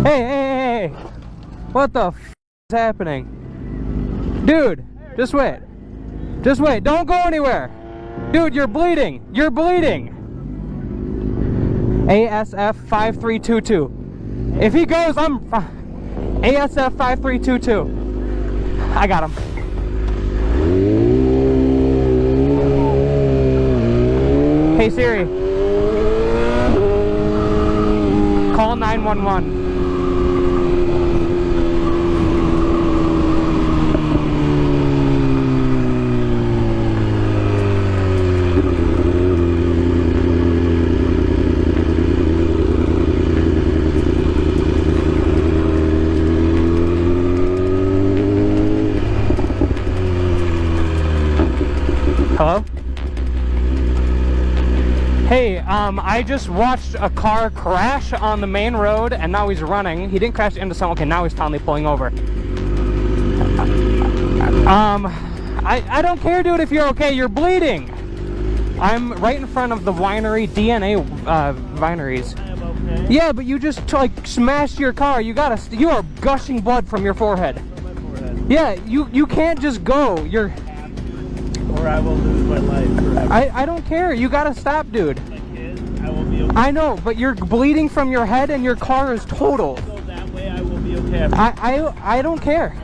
Hey, hey, hey, hey! What the f is happening? Dude, just wait. Just wait, don't go anywhere! Dude, you're bleeding! You're bleeding! ASF 5322. If he goes, I'm... ASF 5322. I got him. Hey Siri. Call 911. Hello? Hey, I just watched a car crash on the main road and now he's running. He didn't crash into someone. Okay, now he's finally pulling over. I don't care, dude, if you're okay. You're bleeding. I'm right in front of the winery, DNA wineries. I am okay. Yeah, but you just like smashed your car. You are gushing blood from your forehead. From my forehead. Yeah, you can't just go. You're... Or I will lose my life forever. I don't care. You gotta stop, dude. My kid, I will be okay. I know, but you're bleeding from your head and your car is totaled. Go that way, I will be okay. I don't care.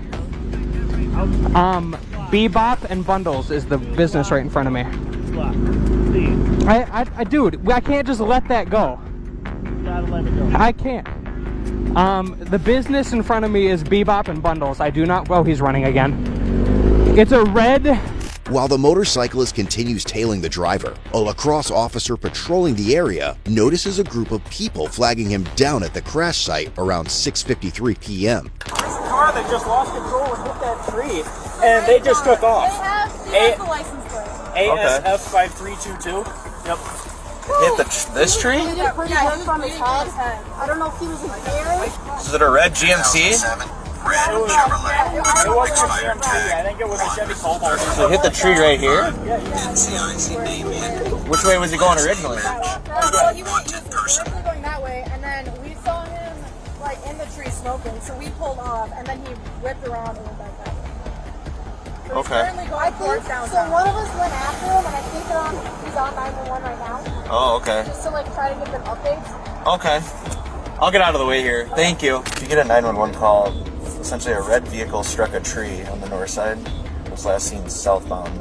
Bebop and Bundles is the business right in front of me. Please. Dude, I can't just let that go. You gotta let it go. I can't. The business in front of me is Bebop and Bundles. I do not... Oh, he's running again. It's a red... While the motorcyclist continues tailing the driver, a lacrosse officer patrolling the area notices a group of people flagging him down at the crash site around 6:53 p.m. There's a car that just lost control and hit that tree, and they just took off. They have the license plate. ASF 5322. Yep. Hit this tree? They did pretty good from his head. I don't know if he was impaired. Is it a red GMC? It wasn't a GMC, I think it was a Chevy Cobalt. So it hit the tree right here? Yeah. Which way was he going originally? Well, he was originally going that way, and then we saw him like in the tree smoking, so we pulled off, and then he whipped around and went back that way. So he's currently going towards downtown. So one of us went after him, and I think he's on 911 right now. Oh, okay. Just to like try to give them updates. Okay. I'll get out of the way here. Thank you. If you get a 911 call, essentially a red vehicle struck a tree on the north side. It was last seen southbound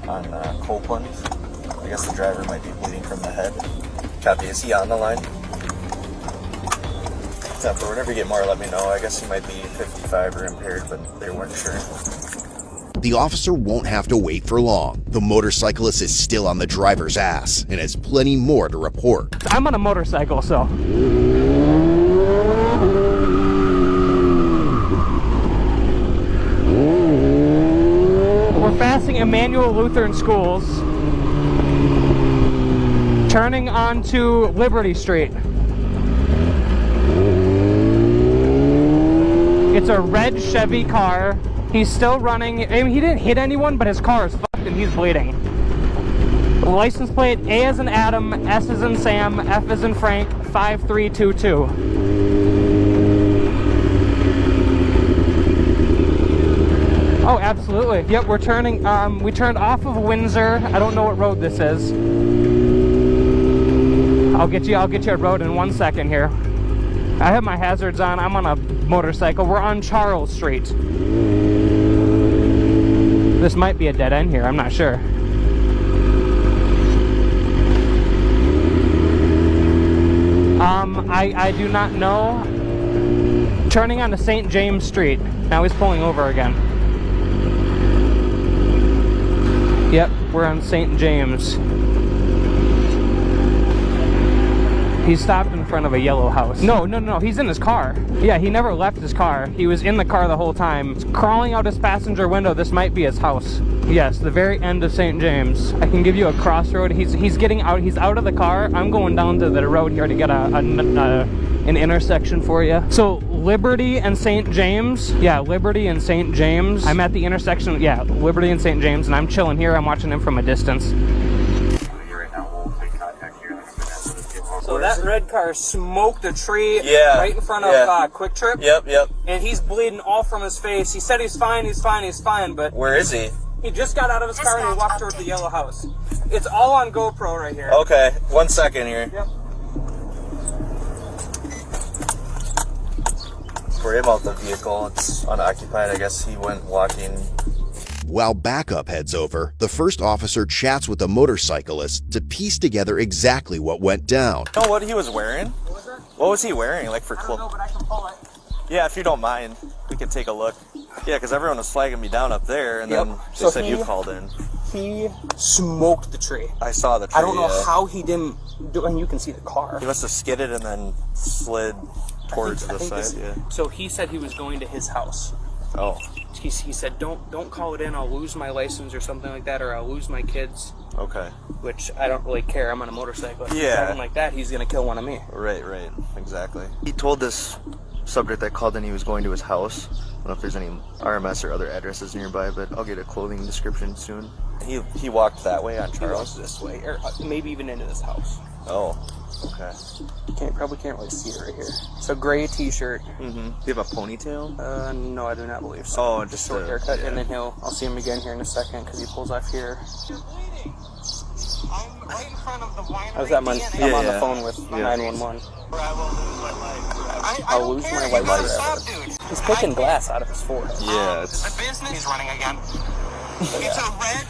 on Copeland. I guess the driver might be bleeding from the head. Copy, is he on the line? Temper, whenever you get more, let me know. I guess he might be 55 or impaired, but they weren't sure. The officer won't have to wait for long. The motorcyclist is still on the driver's ass and has plenty more to report. I'm on a motorcycle, so... We're passing Emmanuel Lutheran Schools, turning onto Liberty Street. It's a red Chevy car. He's still running. I mean, he didn't hit anyone, but his car is fucked and he's bleeding. License plate A as in Adam, S as in Sam, F as in Frank, 5322. Oh, absolutely. Yep, we're turning, we turned off of Windsor. I don't know what road this is. I'll get you a road in 1 second here. I have my hazards on. I'm on a motorcycle. We're on Charles Street. This might be a dead end here. I'm not sure. I do not know. Turning onto St. James Street. Now he's pulling over again. Yep, we're on St. James. He stopped in front of a yellow house. No, he's in his car. Yeah, he never left his car. He was in the car the whole time. He's crawling out his passenger window. This might be his house. Yes, the very end of St. James. I can give you a crossroad. He's getting out. He's out of the car. I'm going down to the road here to get an intersection for you. So Liberty and St. James. Yeah, Liberty and St. James. I'm at the intersection. Yeah, Liberty and St. James, and I'm chilling here. I'm watching him from a distance. So that red red car smoked a tree right in front of Quick Trip. Yep. And he's bleeding all from his face. He said he's fine, but... Where is he? He just got out of his car and he walked towards the yellow house. It's all on GoPro right here. Okay, 1 second here. Yep. Worry about the vehicle. It's unoccupied. I guess he went walking. While backup heads over, the first officer chats with the motorcyclist to piece together exactly what went down. You know what he was wearing? What was that? What was he wearing? Like for I don't know, clothes? but I can pull it. Yeah, if you don't mind, we can take a look. Yeah, because everyone was flagging me down up there, and Yep. then they So said you called in. He smoked the tree. I saw the tree. I don't know how he didn't do, and you can see the car. He must have skidded and then slid towards I the think side. Yeah. So he said he was going to his house. Oh. He said, don't call it in. I'll lose my license or something like that, or I'll lose my kids. Okay. Which I don't really care. I'm on a motorcycle. If he's Yeah. driving like that, he's gonna kill one of me. Right. Exactly. He told this subject that called in he was going to his house. I don't know if there's any RMS or other addresses nearby, but I'll get a clothing description soon. He walked that way on He Charles? goes this way, or maybe even into this house. Oh. Okay. Probably can't really see it right here. It's a gray T-shirt. Mm-hmm. Do you have a ponytail? No, I do not believe so. Oh, Just short haircut, and then I'll see him again here in a second because he pulls off here. I'm right in front of the winery. I was at I'm on the phone with 911. I'll lose my life forever. He's picking glass out of his forehead. Yeah, it's The business is running again. It's a red.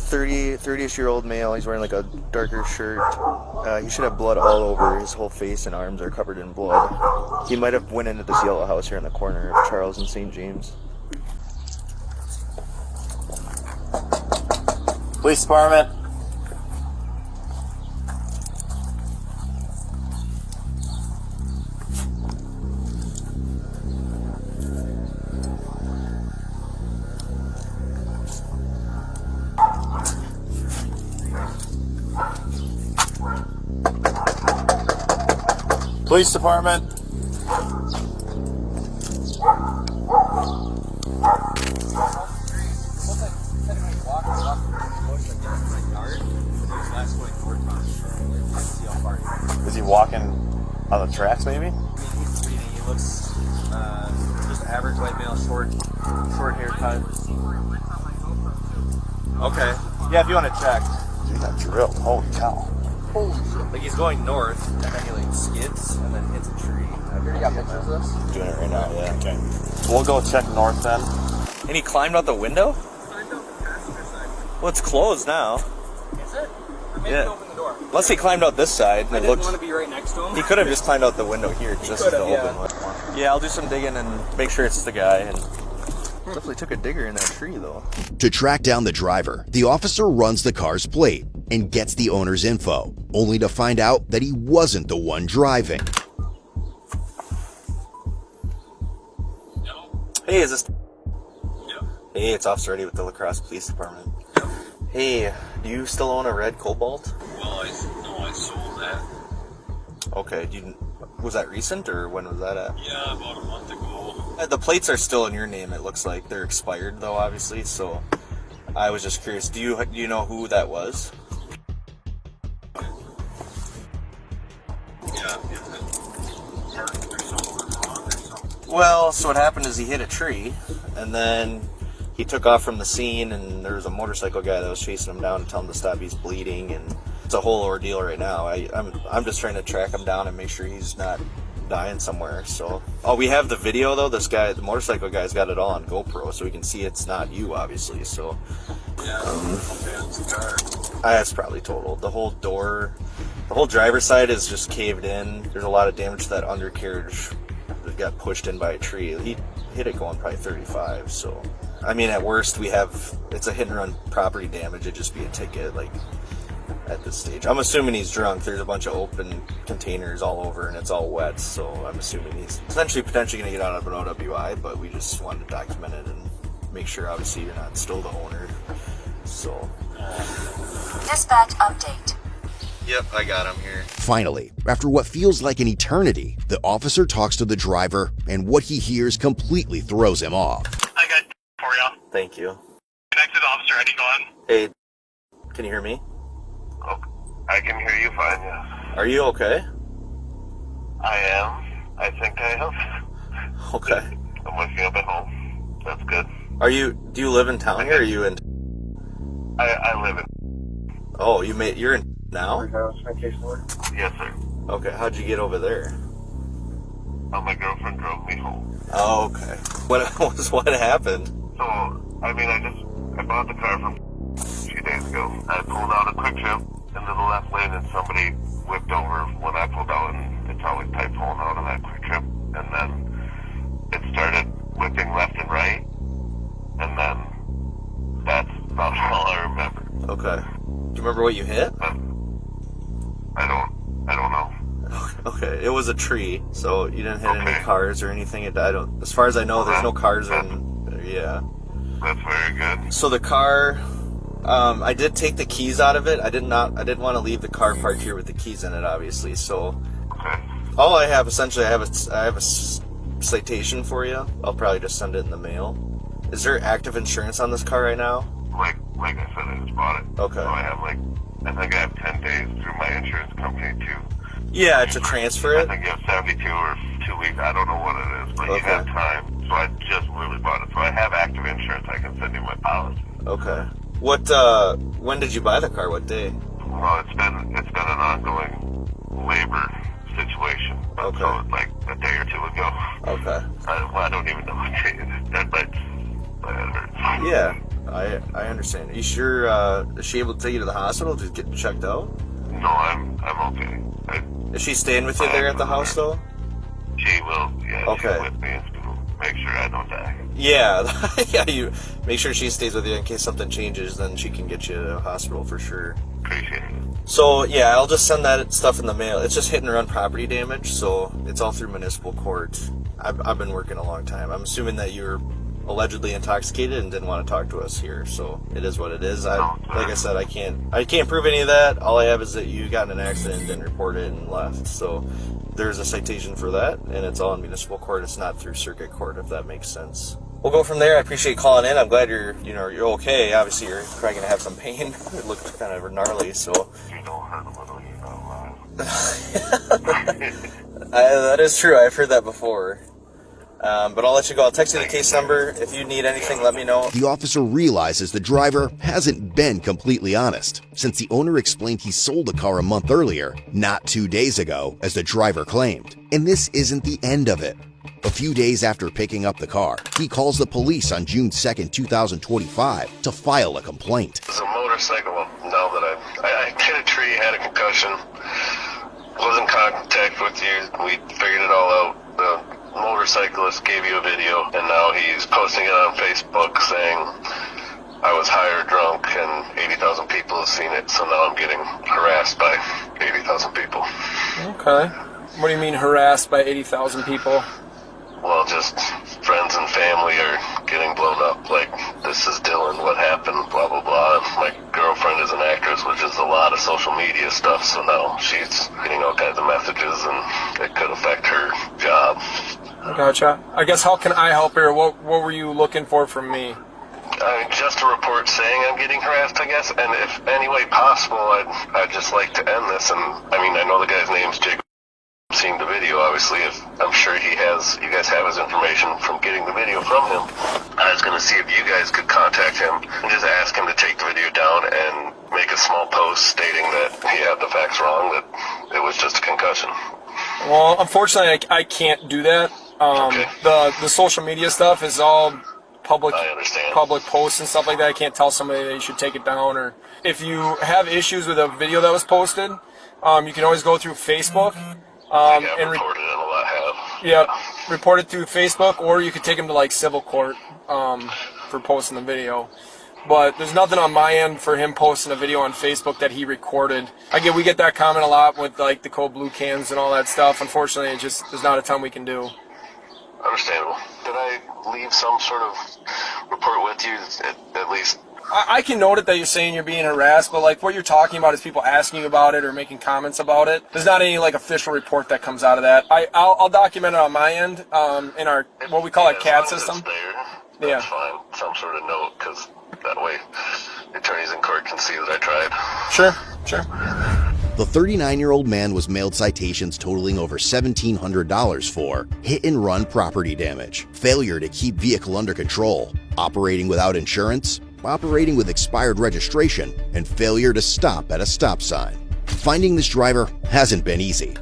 30-ish-year-old male. He's wearing like a darker shirt. He should have blood all over. His whole face and arms are covered in blood. He might have went into this yellow house here in the corner of Charles and St. James. Police department. Police department. Is he walking on the tracks maybe? He looks just average white male, short haircut. Okay. Yeah, if you want to check. Dude, that drilled. Holy cow. Holy shit. Like he's going north, and then he like skids, and then hits a tree. Have you already got pictures of this? Doing it right now, yeah. Okay. We'll go check north then. And he climbed out the window? Climbed out the passenger side. Well, it's closed now. Is it? Or maybe open the door. Unless he climbed out this side and I it didn't looked... want to be right next to him. He could have just climbed out the window here, just could to have, open one. Yeah, I'll do some digging and make sure it's the guy. And definitely took a digger in that tree, though. To track down the driver, the officer runs the car's plate and gets the owner's info, only to find out that he wasn't the one driving. Hey, is this... Hey, it's Officer Eddie with the La Crosse Police Department. Hey, do you still own a red Cobalt? Well, I sold that. Okay, was that recent, or when was that at? Yeah, about a month ago. The plates are still in your name, it looks like. They're expired, though, obviously, so I was just curious. Do you know who that was? Yeah, is it parked or something wrong or something? Well, so what happened is he hit a tree, and then he took off from the scene, and there was a motorcycle guy that was chasing him down to tell him to stop. He's bleeding, and it's a whole ordeal right now. I'm just trying to track him down and make sure he's not dying somewhere. So, we have the video though. This guy, the motorcycle guy's got it all on GoPro, so we can see it's not you, obviously. So, Yeah, it's the car. it's probably totaled. The whole door, the whole driver's side is just caved in. There's a lot of damage to that undercarriage that got pushed in by a tree. He hit it going probably 35. So, I mean, at worst, it's a hit and run property damage. It'd just be a ticket, like, at this stage. I'm assuming he's drunk. There's a bunch of open containers all over, and it's all wet, so I'm assuming he's potentially going to get out of an OWI, but we just wanted to document it and make sure, obviously, you're not still the owner. So... Dispatch update. Yep, I got him here. Finally, after what feels like an eternity, the officer talks to the driver, and what he hears completely throws him off. I got for you. Thank you. Connected officer Eddie, go on. Hey, can you hear me? Oh, I can hear you fine, yeah. Are you okay? I am. I think I am. Okay. I'm waking up at home. That's good. Do you live in town here, or are you in? I live in. Oh, you're in now? Yes, sir. Okay, how'd you get over there? My girlfriend drove me home. Oh, okay. What happened? So, I bought the car from a few days ago. I pulled out a quick trip into the left lane and somebody whipped over when I pulled out, and it's always tight pulling out of that quick trip. And then it started whipping left and right, and then that's about all I remember. Okay. Do you remember what you hit? I don't know. Okay, it was a tree, so you didn't hit any cars or anything. As far as I know, there's no cars in. Yeah. That's very good. So the car, I did take the keys out of it. I didn't want to leave the car parked here with the keys in it, obviously. So all I have essentially, I have a citation for you. I'll probably just send it in the mail. Is there active insurance on this car right now? Like I said, I just bought it. Okay. So I have I think I have 10 days through my insurance company to. Yeah, to transfer it. I think you have 72 or 2 weeks. I don't know what it is, but you have time. So I just really bought it. So I have active insurance. I can send you my policy. Okay. When did you buy the car? What day? Well, it's been an ongoing labor situation. Okay. So it's like a day or two ago. Okay. I don't even know what day it is. That hurts. Yeah, I understand. Are you sure? Is she able to take you to the hospital to get checked out? No, I'm okay. Is she staying with you there at the house though? She will. Yeah. Okay. She's with me and to make sure I don't die. Yeah, yeah. You make sure she stays with you in case something changes. Then she can get you to the hospital for sure. Appreciate it. So yeah, I'll just send that stuff in the mail. It's just hit and run property damage, so it's all through municipal court. I've been working a long time. I'm assuming that you're allegedly intoxicated and didn't want to talk to us here, so it is what it is. Like I said, I can't prove any of that. All I have is that you got in an accident, didn't report it, and left. So there's a citation for that, and it's all in municipal court. It's not through circuit court, if that makes sense. We'll go from there. I appreciate you calling in. I'm glad you're okay. Obviously, you're probably gonna have some pain. It looked kind of gnarly, so. You don't hurt a little, you know. That is true. I've heard that before. But I'll let you go. I'll text you the case number. If you need anything, let me know. The officer realizes the driver hasn't been completely honest, since the owner explained he sold the car a month earlier, not 2 days ago, as the driver claimed. And this isn't the end of it. A few days after picking up the car, he calls the police on June 2nd, 2025 to file a complaint. It's a motorcycle. Now that I hit a tree, had a concussion, was in contact with you, we figured it all out. The motorcyclist gave you a video, and now he's posting it on Facebook saying I was high or drunk, and 80,000 people have seen it, so now I'm getting harassed by 80,000 people. Okay. What do you mean harassed by 80,000 people? Well, just friends and family are getting blown up, like, this is Dylan, what happened, blah, blah, blah. My girlfriend is an actress, which is a lot of social media stuff, so now she's getting all kinds of messages, and it could affect her job. Gotcha. I guess, how can I help her? What were you looking for from me? I mean, just a report saying I'm getting harassed, I guess, and if any way possible, I'd just like to end this, and, I mean, I know the guy's name's Jake. Seeing the video, obviously, if I'm sure you guys have his information from getting the video from him. I was going to see if you guys could contact him and just ask him to take the video down and make a small post stating that he had the facts wrong, that it was just a concussion. Well, unfortunately, I can't do that. Okay. The social media stuff is all public. I understand. Public posts and stuff like that. I can't tell somebody that you should take it down. Or if you have issues with a video that was posted, you can always go through Facebook. And reported it, a lot have. Yeah, report it through Facebook, or you could take him to like civil court for posting the video. But there's nothing on my end for him posting a video on Facebook that he recorded. We get that comment a lot with like the Code Blue cans and all that stuff. Unfortunately, there's not a ton we can do. Understandable. Did I leave some sort of report with you at least? I can note it that you're saying you're being harassed, but like what you're talking about is people asking you about it or making comments about it. There's not any like official report that comes out of that. I'll document it on my end in our what we call a CAD system. That's fine. Some sort of note, because that way attorneys in court can see that I tried. Sure. The 39-year-old man was mailed citations totaling over $1,700 for hit-and-run property damage, failure to keep vehicle under control, operating without insurance, operating with expired registration, and failure to stop at a stop sign. Finding this driver hasn't been easy.